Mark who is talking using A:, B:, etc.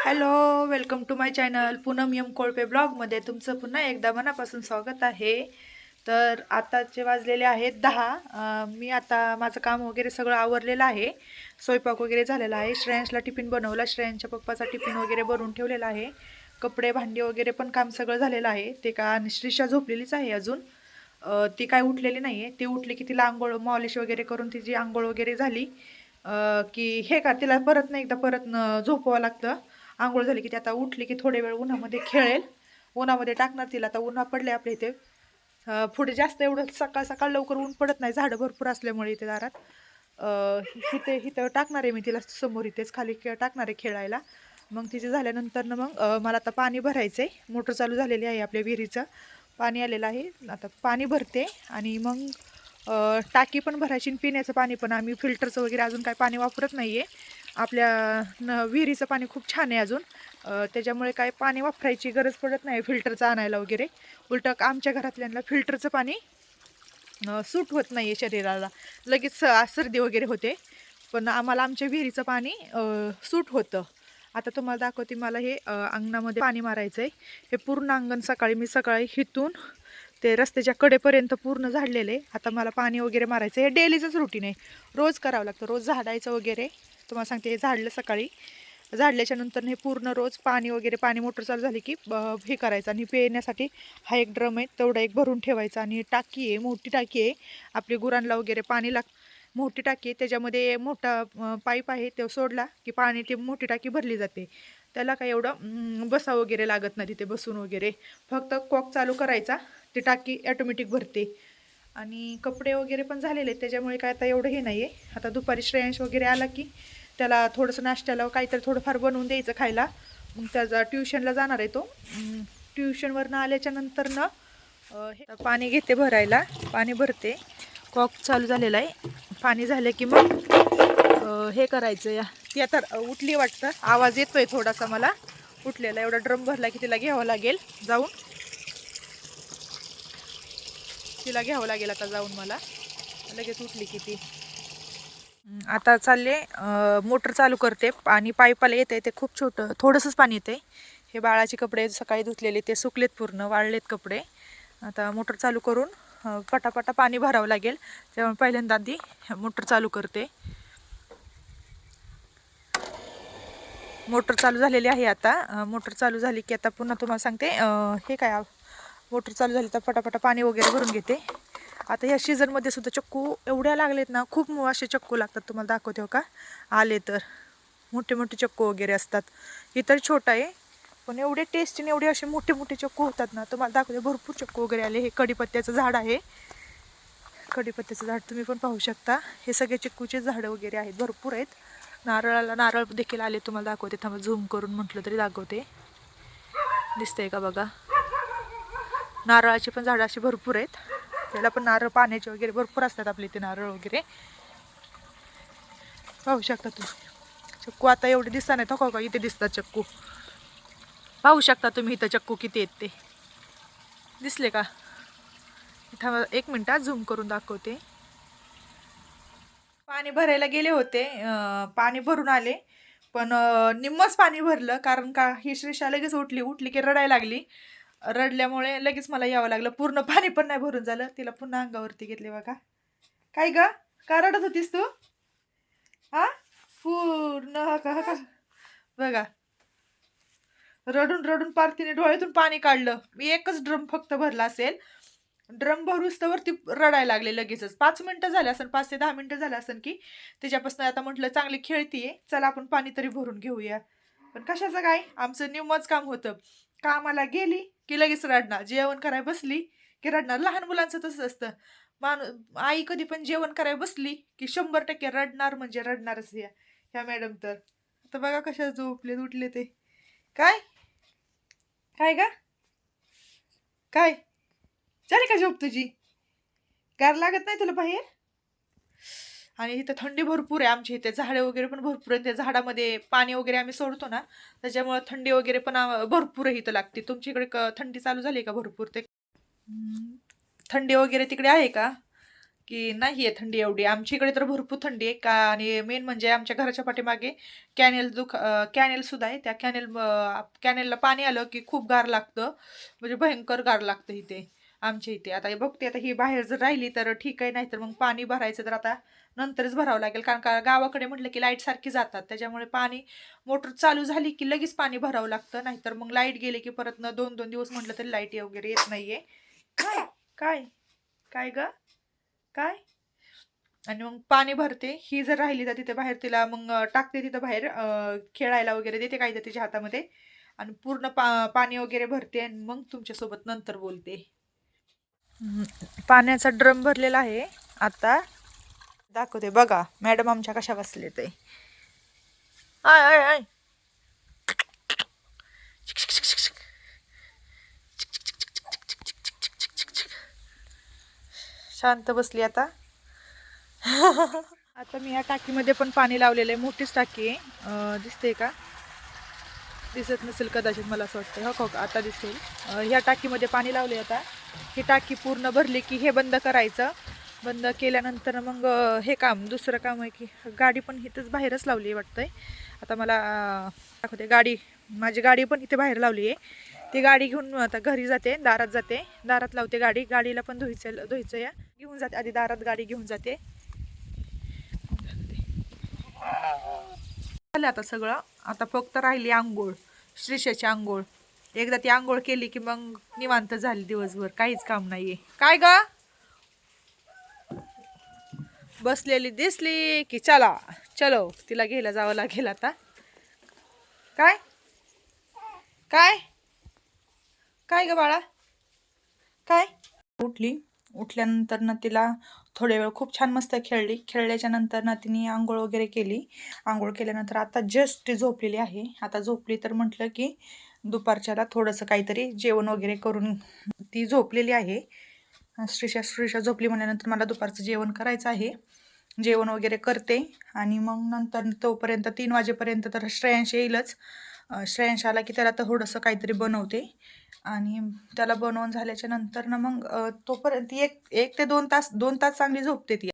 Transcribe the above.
A: Hello, welcome to my channel Poonam M Kolpe ब्लॉगमध्ये तुमचं पुन्हा एकदा मनापासून स्वागत आहे. तर आताचे वाजलेले आहेत 10. मी आता माझं काम वगैरे सगळं आवरलेलं आहे. स्वयंपाक वगैरे झालेला आहे. श्रेयांशला टिफिन बनवला. श्रेयांच्या पप्पाचा टिफिन वगैरे बनवून ठेवलेला आहे. कपडे भांडी वगैरे पण काम सगळं झालेलं आहे. ते का आणि श्रीषा झोपलेलीच आहे अजून. ती काय उठलेली नाही आहे. ती उठली की तिला आंघोळ मॉलिश वगैरे करून तिची आंघोळ वगैरे झाली की हे का तिला परत नाही एकदा परत झोपवावं लागतं. आंघोळ झाली की ती आता उठली की थोडे वेळ उन्हामध्ये खेळेल. उन्हामध्ये टाकणार तिला. आता उन्हा पडले आपल्या इथे. पुढे जास्त एवढं सकाळ सकाळ लवकर ऊन पडत नाही, झाडं भरपूर असल्यामुळे इथे दारात. इथे इथं टाकणार आहे मी तिला समोर, इथेच खाली टाकणार आहे खेळायला. मग तिचे झाल्यानंतर ना मग मला आता पाणी भरायचं आहे. मोटर चालू झालेली आहे आपल्या विहिरीचं. पाणी आलेलं आहे. आता पाणी भरते आणि मग टाकी पण भरायची आणि पिण्याचं पाणी पण. आम्ही फिल्टरचं वगैरे अजून काय पाणी वापरत नाही आहे. आपल्या विहिरीचं पाणी खूप छान आहे अजून. त्याच्यामुळे काय पाणी वापरायची गरज पडत नाही फिल्टरचं आणायला वगैरे. उलटं आमच्या घरातल्यांना फिल्टरचं पाणी सूट होत नाही आहे शरीराला. लगेच सर्दी वगैरे होते. पण आम्हाला आमच्या विहिरीचं पाणी सूट होतं. आता तुम्हाला दाखवते. मला हे अंगणामध्ये पाणी मारायचं आहे. हे पूर्ण अंगण सकाळी हिथून ते रस्त्याच्या कडेपर्यंत पूर्ण झाडलेलं आहे. आता मला पाणी वगैरे मारायचं हे डेलीचंच रुटीन आहे. रोज करावं लागतं. रोज झाडायचं वगैरे. तुम्हाला सांगते, हे झाडलं सकाळी. झाडल्याच्या नंतर हे पूर्ण रोज पाणी वगैरे, पाणी मोटर चालू झाली की हे करायचं. आणि पिण्यासाठी हा एक ड्रम आहे, तेवढा एक भरून ठेवायचा. आणि टाकी आहे, मोठी टाकी आहे. आपली गुरांना वगैरे पाणी मोठी टाकी आहे. त्याच्यामध्ये मोठा पाईप आहे, तो सोडला की पाणी ती मोठी टाकी भरली जाते. त्याला काय एवढं बसा वगैरे लागत नाही तिथे बसून वगैरे. फक्त कॉक चालू करायचा, ती टाकी ॲटोमॅटिक भरते. आणि कपडे वगैरे पण झालेले आहेत, त्याच्यामुळे काय आता एवढं हे नाही आहे. आता दुपारी श्रेयांश वगैरे आला की त्याला थोडंसं नाश्त्याला काहीतरी थोडंफार बनवून द्यायचं खायला. मग त्याचा ट्युशनला जाणार आहे तो. ट्युशनवरनं आल्याच्या नंतरनं हे पाणी घेते भरायला. पाणी भरते. कॉक चालू झालेला आहे. पाणी झालं की मग हे करायचं. या ती आता उठली वाटतं, आवाज येतोय थोडासा मला. उठलेला एवढा ड्रम भरला की तिला घ्यावं लागेल जाऊन. आता जाऊन मला. लगेच उठली की ती. आता चालले मोटर चालू करते. पाणी पाईपाला येते, ते खूप छोटं थोडंसंच पाणी येते. हे बाळाचे कपडे सकाळी धुतलेले ते सुकलेत, पूर्ण वाळलेत कपडे. आता मोटर चालू करून पटापटा पाणी भरावं लागेल. त्यामुळे पहिल्यांदा आधी मोटर चालू करते. मोटर चालू झालेली आहे आता. मोटर चालू झाली की आता पुन्हा तुम्हाला सांगते. हे काय, मोटर चालू झाली तर पटापटा पाणी वगैरे भरून घेते. आता ह्या सीझनमध्ये सुद्धा चक्कू एवढ्या लागलेत ना, खूप असे चक्कू लागतात. तुम्हाला दाखवते हो का, आले तर मोठे मोठे चक्कू वगैरे असतात. ही तर छोटा आहे, पण एवढे टेस्टीने एवढे असे मोठे मोठे चक्कू होतात ना. तुम्हाला दाखवते, भरपूर चक्कू वगैरे आले. हे कडीपत्त्याचं झाड आहे. कडीपत्त्याचं झाड तुम्ही पण पाहू शकता. हे सगळे चिक्कूचे झाडं वगैरे आहेत, भरपूर आहेत. नारळाला नारळ देखील आले. तुम्हाला दाखवते, थांबा झूम करून म्हटलं तरी दाखवते. दिसतंय का बघा. नारळाची पण झाडं अशी भरपूर आहेत. त्याला पण नारळ पाण्याचे वगैरे भरपूर असतात आपले इथे नारळ वगैरे. पाहू शकता तुम्ही. चक्कू आता एवढे दिसता नाही का, इथे दिसतात चक्कू. पाहू शकता तुम्ही इथं चक्कू किती आहेत ते. दिसले का. इथं 1 मिनिटात झूम करून दाखवते. पाणी भरायला गेले होते. पाणी भरून आले, पण निम्मच पाणी भरलं. कारण का, ही श्रीषा लगेच उठली की रडायला लागली. रडल्यामुळे लगेच मला यावं लागलं. पूर्ण पाणी पण नाही भरून झालं. तिला पुन्हा अंगावरती घेतले बघा. काय ग, का रडत होतीस तू? हा, पूर्ण हा बघा. रडून रडून पार तिने डोळ्यातून पाणी काढलं. मी एकच ड्रम फक्त भरला असेल. ड्रम भरूस तर ती रडायला लागले लगेचच. 5 मिनिटं झाले असेल, 5 ते 10 मिनिटं झाले असेल की त्याच्यापासून. आता म्हटलं चांगली खेळतीये, चला आपण पाणी तरी भरून घेऊया. पण कशाचं काय, आमचं निम्मच काम होतं. कामाला गेली की लगेच रडणार. जेवण करायला बसली की रडणार. लहान मुलांचं तसंच असतं. आई कधी पण जेवण करायला बसली की 100% रडणार, म्हणजे रडणारच. ह्या मॅडम तर आता बघा कशा झोपले उठले ते. काय काय ग, काय झाली का झोप तुझी? गार लागत नाही तुला बाहेर? आणि इथं थंडी भरपूर आहे. आमच्या इथे झाडे वगैरे पण भरपूर आहे. त्या झाडामध्ये पाणी वगैरे आम्ही सोडतो ना, त्याच्यामुळे थंडी वगैरे पण भरपूर इथं लागते. तुमच्या इकडे थंडी चालू झाली का भरपूर? ते थंडी वगैरे तिकडे आहे का? की नाही आहे थंडी एवढी. आमच्या इकडे तर भरपूर थंडी आहे का. आणि मेन म्हणजे आमच्या घराच्या पाठीमागे कॅनेल सुद्धा आहे. त्या कॅनेलला पाणी आलं की खूप गार लागतं, म्हणजे भयंकर गार लागतं इथे आमच्या इथे. आता हे बघते, आता ही बाहेर जर राहिली तर ठीक आहे, नाहीतर मग पाणी भरायचं तर आता नंतरच भरावं लागेल. कारण का गावाकडे म्हटलं की लाईट सारखी जातात, त्याच्यामुळे पाणी मोटर चालू झाली की लगेच पाणी भरावं लागतं. नाहीतर मग लाईट गेली की परत 2-2 दिवस म्हटलं तरी लाईट वगैरे येत नाहीये. काय काय काय ग काय. आणि मग पाणी भरते. ही जर राहिली तर तिथे बाहेर तिला मग टाकते तिथं बाहेर, खेळायला वगैरे देते काही तर तिच्या हातामध्ये. आणि पूर्ण पाणी वगैरे भरते आणि मग तुमच्यासोबत नंतर बोलते. पाण्याचा ड्रम भरलेला आहे आता. दाखवते बघा मॅडम आमच्या कशा बसले ते. I I I. शांत बसली आता. आता मी या टाकीमध्ये पण पाणी लावलेलं आहे. मोठीच टाकी आहे, दिसते का? दिसत नसेल कदाचित, मला असं वाटतं. हो का, आता दिसेल. ह्या टाकीमध्ये पाणी लावले. आता ही टाकी पूर्ण भरली की हे बंद करायचं. बंद केल्यानंतर मग हे काम, दुसरं काम आहे की गाडी पण इथंच बाहेरच लावली आहे वाटतंय. आता मला दाखवते. माझी गाडी पण इथे बाहेर लावली आहे. ती गाडी घेऊन आता घरी जाते, दारात जाते, दारात लावते गाडी. गाडीला पण धुयचं या घेऊन जाते. आधी दारात गाडी घेऊन जाते. झालं आता सगळं. आता फक्त राहिली आंघोळ, श्रीषाची आंघोळ. एकदा ती आंघोळ केली की मग निवांत झाली, दिवसभर काहीच काम नाहीये. काय ग बसलेली दिसली की चलो तिला घ्यायला जावं लागेल आता. काय काय काय ग बाळा काय. उठल्यानंतर ना तिला थोडे वेळ खूप छान मस्त खेळली. खेळल्याच्या नंतर ना तिने आंघोळ वगैरे केली. आंघोळ केल्यानंतर आता जस्ट ती झोपलेली आहे. आता झोपली तर म्हटलं की दुपारच्याला थोडंसं काहीतरी जेवण वगैरे करून ती झोपलेली आहे. श्रीषा झोपली म्हणल्यानंतर मला दुपारचं जेवण करायचं आहे. जेवण वगैरे करते आणि मग नंतर तोपर्यंत 3 वाजेपर्यंत तर श्रेयांश येईलच. श्रेयांश आला की त्याला तर थोडंसं काहीतरी बनवते. आणि त्याला बनवून झाल्याच्या नंतर ना मग तोपर्यंत 1 ते 2 तास चांगली झोपते ती.